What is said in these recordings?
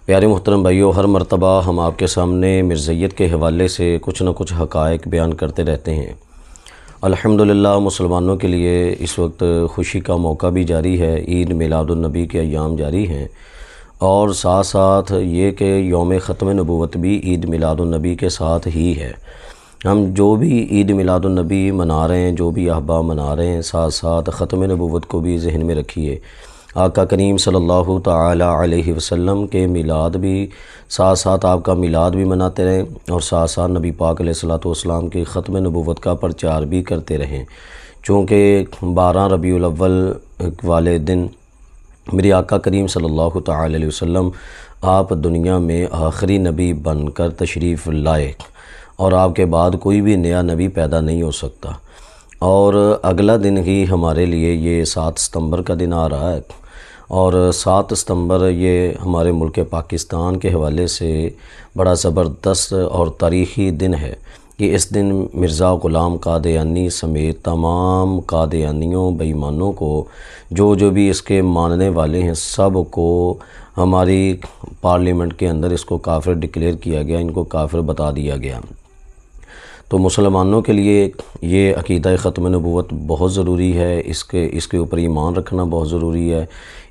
پیارے محترم بھائیو، ہر مرتبہ ہم آپ کے سامنے مرزائیت کے حوالے سے کچھ نہ کچھ حقائق بیان کرتے رہتے ہیں۔ الحمدللہ مسلمانوں کے لیے اس وقت خوشی کا موقع بھی جاری ہے، عید میلاد النبی کے ایام جاری ہیں، اور ساتھ ساتھ یہ کہ یوم ختم نبوت بھی عید میلاد النبی کے ساتھ ہی ہے۔ ہم جو بھی عید میلاد النبی منا رہے ہیں، جو بھی احباب منا رہے ہیں، ساتھ ساتھ ختم نبوت کو بھی ذہن میں رکھیے۔ آقا کریم صلی اللہ تعالی علیہ وسلم کے میلاد بھی ساتھ ساتھ آپ کا میلاد بھی مناتے رہیں، اور ساتھ ساتھ نبی پاک علیہ الصلوۃ والسلام کی ختم نبوت کا پرچار بھی کرتے رہیں، چونکہ 12 ربیع الاول والے دن میرے آقا کریم صلی اللہ تعالی علیہ وسلم آپ دنیا میں آخری نبی بن کر تشریف لائے، اور آپ کے بعد کوئی بھی نیا نبی پیدا نہیں ہو سکتا۔ اور اگلا دن ہی ہمارے لیے یہ 7 ستمبر کا دن آ رہا ہے، اور 7 ستمبر یہ ہمارے ملک پاکستان کے حوالے سے بڑا زبردست اور تاریخی دن ہے کہ اس دن مرزا غلام قادیانی سمیت تمام قادیانیوں بے ایمانوں کو جو بھی اس کے ماننے والے ہیں سب کو ہماری پارلیمنٹ کے اندر اس کو کافر ڈکلیئر کیا گیا، ان کو کافر بتا دیا گیا۔ تو مسلمانوں کے لیے یہ عقیدہ ختم نبوت بہت ضروری ہے، اس کے اوپر ایمان رکھنا بہت ضروری ہے۔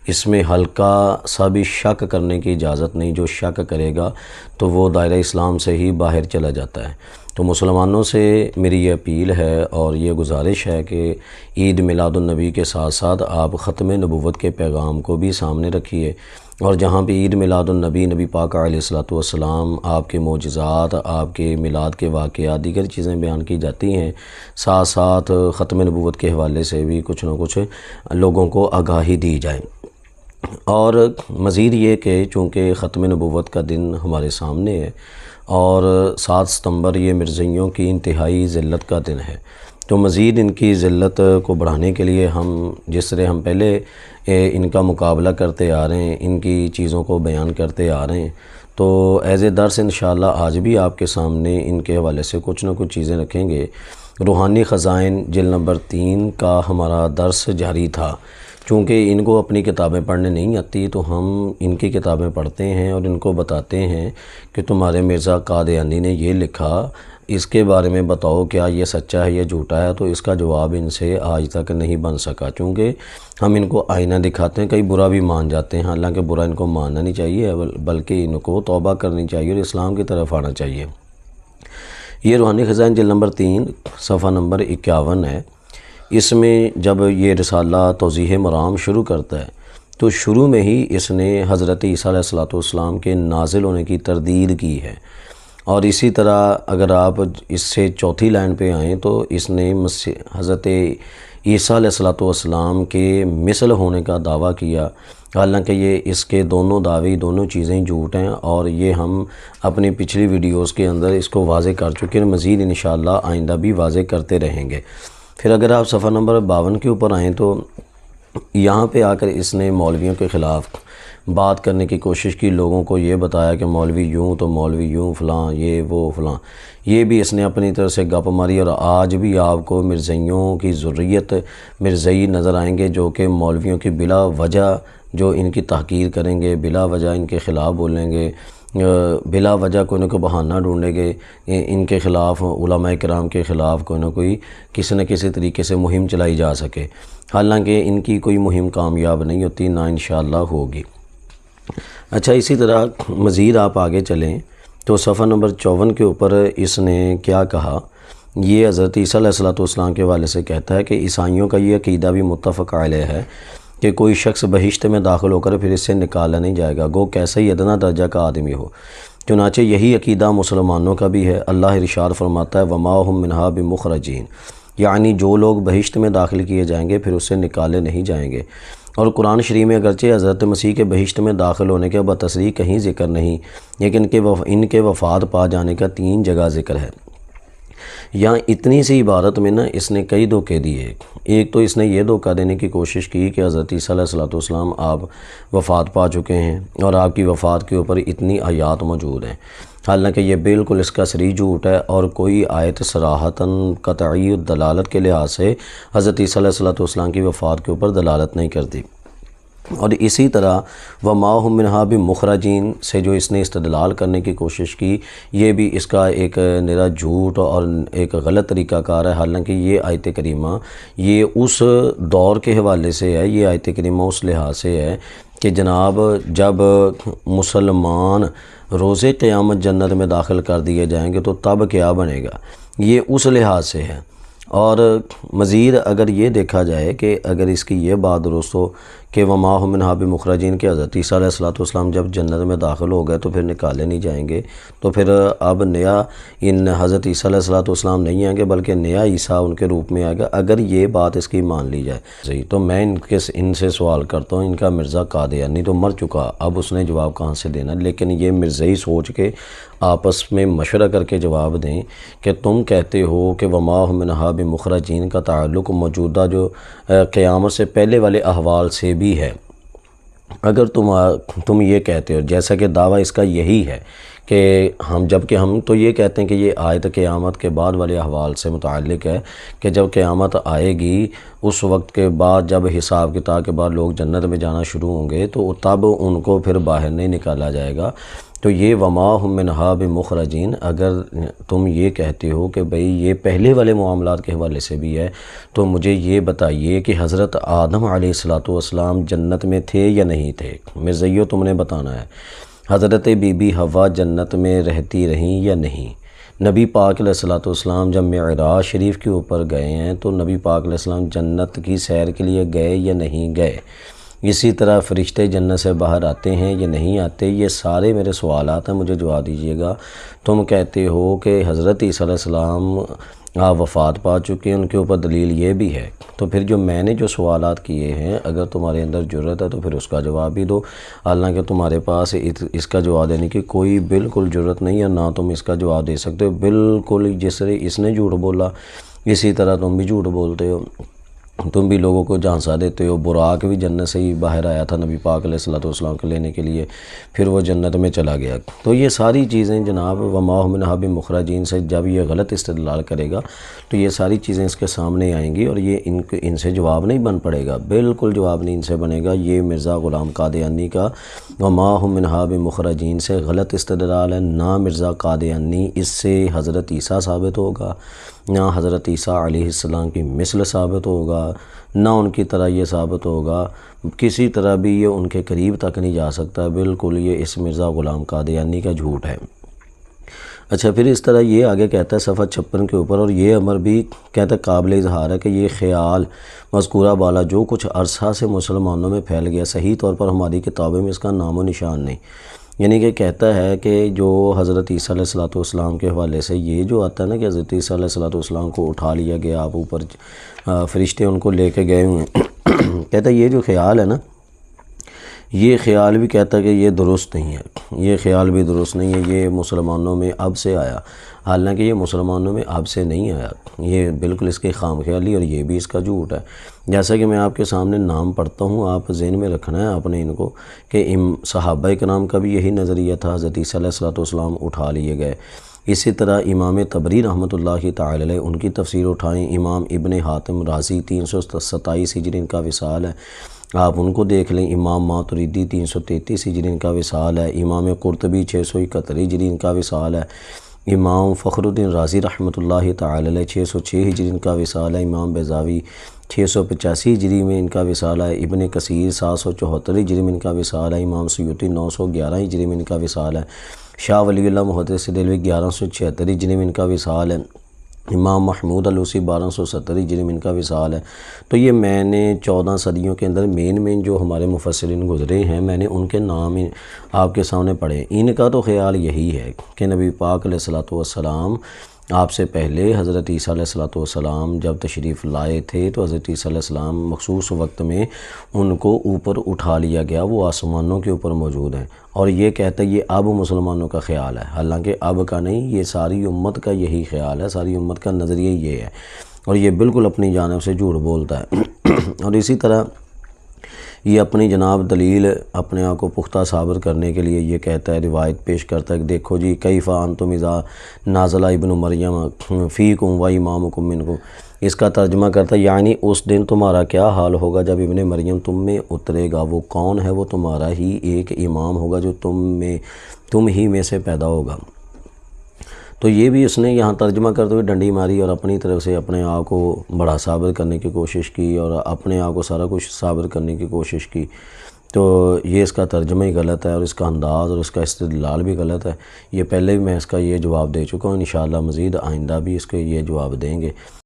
اس میں ہلکا سا بھی شک کرنے کی اجازت نہیں، جو شک کرے گا تو وہ دائرہ اسلام سے ہی باہر چلا جاتا ہے۔ تو مسلمانوں سے میری یہ اپیل ہے اور یہ گزارش ہے کہ عید میلاد النبی کے ساتھ ساتھ آپ ختم نبوت کے پیغام کو بھی سامنے رکھیے، اور جہاں بھی عید میلاد النبی، نبی پاک علیہ الصلوۃ والسلام، آپ کے معجزات، آپ کے میلاد کے واقعات، دیگر چیزیں بیان کی جاتی ہیں، ساتھ ساتھ ختم نبوت کے حوالے سے بھی کچھ نہ کچھ لوگوں کو آگاہی دی جائے۔ اور مزید یہ کہ چونکہ ختم نبوت کا دن ہمارے سامنے ہے، اور 7 ستمبر یہ مرزائیوں کی انتہائی ذلت کا دن ہے، تو مزید ان کی ذلت کو بڑھانے کے لیے ہم جس طرح ہم پہلے ان کا مقابلہ کرتے آ رہے ہیں، ان کی چیزوں کو بیان کرتے آ رہے ہیں، تو ایز اے درس انشاءاللہ آج بھی آپ کے سامنے ان کے حوالے سے کچھ نہ کچھ چیزیں رکھیں گے۔ روحانی خزائن جلد نمبر 3 کا ہمارا درس جاری تھا، چونکہ ان کو اپنی کتابیں پڑھنے نہیں آتی تو ہم ان کی کتابیں پڑھتے ہیں اور ان کو بتاتے ہیں کہ تمہارے مرزا قادیانی نے یہ لکھا، اس کے بارے میں بتاؤ کیا یہ سچا ہے یا جھوٹا ہے۔ تو اس کا جواب ان سے آج تک نہیں بن سکا، چونکہ ہم ان کو آئینہ دکھاتے ہیں، کئی برا بھی مان جاتے ہیں، حالانکہ برا ان کو ماننا نہیں چاہیے، بلکہ ان کو توبہ کرنی چاہیے اور اسلام کی طرف آنا چاہیے۔ یہ روحانی خزائن جلد نمبر 3 صفحہ نمبر 51 ہے۔ اس میں جب یہ رسالہ توضیح مرام شروع کرتا ہے تو شروع میں ہی اس نے حضرت عیسیٰ علیہ الصلوۃ والسلام کے نازل ہونے کی تردید کی ہے، اور اسی طرح اگر آپ اس سے چوتھی لائن پہ آئیں تو اس نے حضرت عیسیٰ علیہ الصلوۃ والسلام کے مثل ہونے کا دعویٰ کیا، حالانکہ یہ اس کے دونوں دعوے، دونوں چیزیں جھوٹ ہیں، اور یہ ہم اپنی پچھلی ویڈیوز کے اندر اس کو واضح کر چکے ہیں، مزید انشاءاللہ آئندہ بھی واضح کرتے رہیں گے۔ پھر اگر آپ صفحہ نمبر 52 کے اوپر آئیں تو یہاں پہ آ کر اس نے مولویوں کے خلاف بات کرنے کی کوشش کی، لوگوں کو یہ بتایا کہ مولوی یوں تو مولوی یوں، فلاں یہ وہ فلاں، یہ بھی اس نے اپنی طرف سے گپ ماری۔ اور آج بھی آپ کو مرزائیوں کی ذریت مرزائی نظر آئیں گے جو کہ مولویوں کی بلا وجہ جو ان کی تحقیر کریں گے، بلا وجہ ان کے خلاف بولیں گے، بلا وجہ کوئی نہ کوئی بہانہ ڈھونڈیں گے، ان کے خلاف، علماء کرام کے خلاف کوئی نہ کوئی کسی نہ کسی طریقے سے مہم چلائی جا سکے، حالانکہ ان کی کوئی مہم کامیاب نہیں ہوتی، نہ انشاءاللہ ہوگی۔ اچھا، اسی طرح مزید آپ آگے چلیں تو صفحہ نمبر 54 کے اوپر اس نے کیا کہا، یہ حضرت عیسیٰ علیہ الصلوۃ والسلام کے حوالے سے کہتا ہے کہ عیسائیوں کا یہ عقیدہ بھی متفق علیہ ہے کہ کوئی شخص بہشت میں داخل ہو کر پھر اس سے نکالا نہیں جائے گا، گو کیسا ہی ادنا درجہ کا آدمی ہو۔ چنانچہ یہی عقیدہ مسلمانوں کا بھی ہے۔ اللہ ارشاد فرماتا ہے وما هم منها بمخرجین، یعنی جو لوگ بہشت میں داخل کیے جائیں گے پھر اس سے نکالے نہیں جائیں گے۔ اور قرآن شریف میں اگرچہ حضرت مسیح کے بہشت میں داخل ہونے کے بتصریح کہیں ذکر نہیں، لیکن ان کے وفات پا جانے کا 3 جگہ ذکر ہے۔ یہاں اتنی سی عبارت میں اس نے کئی دھوکے دیے۔ ایک تو اس نے یہ دھوکہ دینے کی کوشش کی کہ حضرت عیسیٰ علیہ الصلوۃ والسلام آپ وفات پا چکے ہیں اور آپ کی وفات کے اوپر اتنی آیات موجود ہیں، حالانکہ یہ بالکل اس کا صریح جھوٹ ہے، اور کوئی آیت صراحتاً قطعی دلالت کے لحاظ سے حضرت عیسیٰ علیہ الصلوۃ والسلام کی وفات کے اوپر دلالت نہیں کرتی۔ اور اسی طرح وما هم منہا بمخرجین سے جو اس نے استدلال کرنے کی کوشش کی، یہ بھی اس کا ایک نرا جھوٹ اور ایک غلط طریقہ کار ہے۔ حالانکہ یہ آیت کریمہ یہ اس دور کے حوالے سے ہے، یہ آیت کریمہ اس لحاظ سے ہے کہ جناب جب مسلمان روز قیامت جنت میں داخل کر دیے جائیں گے تو تب کیا بنے گا، یہ اس لحاظ سے ہے۔ اور مزید اگر یہ دیکھا جائے کہ اگر اس کی یہ بات درست ہو کہ وما هم منہا بمخرجین کہ حضرت عیسیٰ علیہ السلام جب جنت میں داخل ہو گئے تو پھر نکالے نہیں جائیں گے، تو پھر اب نیا ان حضرت عیسیٰ علیہ السلام نہیں آئیں گے بلکہ نیا عیسیٰ ان کے روپ میں آئے گا، اگر یہ بات اس کی مان لی جائے صحیح، تو میں ان سے سوال کرتا ہوں، ان کا مرزا قادیانی تو مر چکا، اب اس نے جواب کہاں سے دینا، لیکن یہ مرزائی سوچ کے آپس میں مشورہ کر کے جواب دیں کہ تم کہتے ہو کہ وما هم منہا بمخرجین کا تعلق موجودہ جو قیامت سے پہلے والے احوال سے بھی ہے۔ اگر تم یہ کہتے ہو، جیسا کہ دعویٰ اس کا یہی ہے کہ جبکہ ہم تو یہ کہتے ہیں کہ یہ آیت قیامت کے بعد والے احوال سے متعلق ہے کہ جب قیامت آئے گی اس وقت کے بعد جب حساب کتاب کے بعد لوگ جنت میں جانا شروع ہوں گے تو تب ان کو پھر باہر نہیں نکالا جائے گا۔ تو یہ وما هم منہا بمخرجین اگر تم یہ کہتے ہو کہ بھئی یہ پہلے والے معاملات کے حوالے سے بھی ہے تو مجھے یہ بتائیے کہ حضرت آدم علیہ السلام جنت میں تھے یا نہیں تھے؟ مرزائیو تم نے بتانا ہے۔ حضرت بی بی حوا جنت میں رہتی رہیں یا نہیں؟ نبی پاک علیہ السلام جب معراج شریف کے اوپر گئے ہیں تو نبی پاک علیہ السلام جنت کی سیر کے لیے گئے یا نہیں گئے؟ اسی طرح فرشتے جنت سے باہر آتے ہیں یا نہیں آتے؟ یہ سارے میرے سوالات ہیں، مجھے جواب دیجیے گا۔ تم کہتے ہو کہ حضرت عیسیٰ علیہ السلام آپ وفات پا چکے ہیں، ان کے اوپر دلیل یہ بھی ہے، تو پھر جو میں نے جو سوالات کیے ہیں اگر تمہارے اندر جرت ہے تو پھر اس کا جواب بھی دو، حالانکہ تمہارے پاس اس کا جواب دینے کی کوئی بالکل جرت نہیں ہے، نہ تم اس کا جواب دے سکتے ہو۔ بالکل جس طرح اس نے جھوٹ بولا اسی طرح تم بھی جھوٹ بولتے ہو، تم بھی لوگوں کو جھانسا دیتے ہو۔ براق بھی جنت سے ہی باہر آیا تھا نبی پاک علیہ السلام کو لینے کے لیے، پھر وہ جنت میں چلا گیا۔ تو یہ ساری چیزیں جناب وما هم منہا بمخرجین سے جب یہ غلط استدلال کرے گا تو یہ ساری چیزیں اس کے سامنے آئیں گی اور یہ ان سے جواب نہیں بن پڑے گا، بالکل جواب نہیں ان سے بنے گا۔ یہ مرزا غلام قادیانی کا وما هم منہا بمخرجین سے غلط استدلال ہے، نہ مرزا قادیانی اس سے حضرت عیسیٰ ثابت ہوگا، نہ حضرت عیسیٰ علیہ السلام کی مثل ثابت ہوگا، نہ ان کی طرح یہ ثابت ہوگا، کسی طرح بھی یہ ان کے قریب تک نہیں جا سکتا، بالکل یہ اس مرزا غلام قادیانی کا جھوٹ ہے۔ اچھا پھر اس طرح یہ آگے کہتا ہے صفحہ 56 کے اوپر، اور یہ امر بھی کہتا ہے قابل اظہار ہے کہ یہ خیال مذکورہ بالا جو کچھ عرصہ سے مسلمانوں میں پھیل گیا صحیح طور پر ہماری کتابوں میں اس کا نام و نشان نہیں، یعنی کہ کہتا ہے کہ جو حضرت عیسیٰ علیہ السلام کے حوالے سے یہ جو آتا ہے نا کہ حضرت عیسیٰ علیہ السلام کو اٹھا لیا گیا، آپ اوپر فرشتے ان کو لے کے گئے ہوئے ہیں، کہتا ہے یہ جو خیال ہے نا، یہ خیال بھی کہتا ہے کہ یہ درست نہیں ہے، یہ خیال بھی درست نہیں ہے، یہ مسلمانوں میں اب سے آیا، حالانکہ یہ مسلمانوں میں اب سے نہیں آیا، یہ بالکل اس کی خام خیالی اور یہ بھی اس کا جھوٹ ہے۔ جیسا کہ میں آپ کے سامنے نام پڑھتا ہوں، آپ ذہن میں رکھنا ہے اپنے ان کو کہ صحابہ کرام کا بھی یہی نظریہ تھا، حضرت عیسیٰ علیہ السلام اٹھا لیے گئے۔ اسی طرح امام طبری رحمۃ اللہ تعالی علیہ ان کی تفسیر اٹھائیں، امام ابن حاتم رازی 327 ہجری ان کا وصال ہے، آپ ان کو دیکھ لیں، امام ماتریدی 333 ہجری ان کا وصال ہے، امام قرطبی 671 ہجری ان کا وصال ہے، امام فخر الدین رازی رحمۃ اللہ تعالی علیہ 606 ہجری ان کا وصال ہے، امام بیضاوی 685 ہجری میں ان کا وصال ہے، ابن کثیر 774 ہجری میں ان کا وصال ہے، امام سیوطی 911 ہجری میں ان کا وصال ہے، شاہ ولی اللہ محدث دہلوی 1176 ہجری میں ان کا وصال ہے، امام محمود علوسی 1270 ہجری میں ان کا وصال ہے۔ تو یہ میں نے 14 صدیوں کے اندر مین جو ہمارے مفسرین گزرے ہیں میں نے ان کے نام آپ کے سامنے پڑھے۔ ان کا تو خیال یہی ہے کہ نبی پاک علیہ السلام آپ سے پہلے حضرت عیسیٰ علیہ السلام جب تشریف لائے تھے تو حضرت عیسیٰ علیہ السلام مخصوص وقت میں ان کو اوپر اٹھا لیا گیا، وہ آسمانوں کے اوپر موجود ہیں، اور یہ کہتا ہے یہ اب مسلمانوں کا خیال ہے، حالانکہ اب کا نہیں، یہ ساری امت کا یہی خیال ہے، ساری امت کا نظریہ یہ ہے، اور یہ بالکل اپنی جانب سے جھوٹ بولتا ہے۔ اور اسی طرح یہ اپنی جناب دلیل اپنے آپ کو پختہ ثابت کرنے کے لیے یہ کہتا ہے، روایت پیش کرتا ہے کہ دیکھو جی کیف انتم اذا نازل ابن مریم فیکم و امامکم منکم، اس کا ترجمہ کرتا ہے یعنی اس دن تمہارا کیا حال ہوگا جب ابن مریم تم میں اترے گا، وہ کون ہے؟ وہ تمہارا ہی ایک امام ہوگا جو تم ہی میں سے پیدا ہوگا۔ تو یہ بھی اس نے یہاں ترجمہ کرتے ہوئے ڈنڈی ماری اور اپنی طرف سے اپنے آپ کو بڑا صابر کرنے کی کوشش کی اور اپنے آپ کو سارا کچھ صابر کرنے کی کوشش کی۔ تو یہ اس کا ترجمہ ہی غلط ہے اور اس کا انداز اور اس کا استدلال بھی غلط ہے۔ یہ پہلے بھی میں اس کا یہ جواب دے چکا ہوں، انشاءاللہ مزید آئندہ بھی اس کے یہ جواب دیں گے۔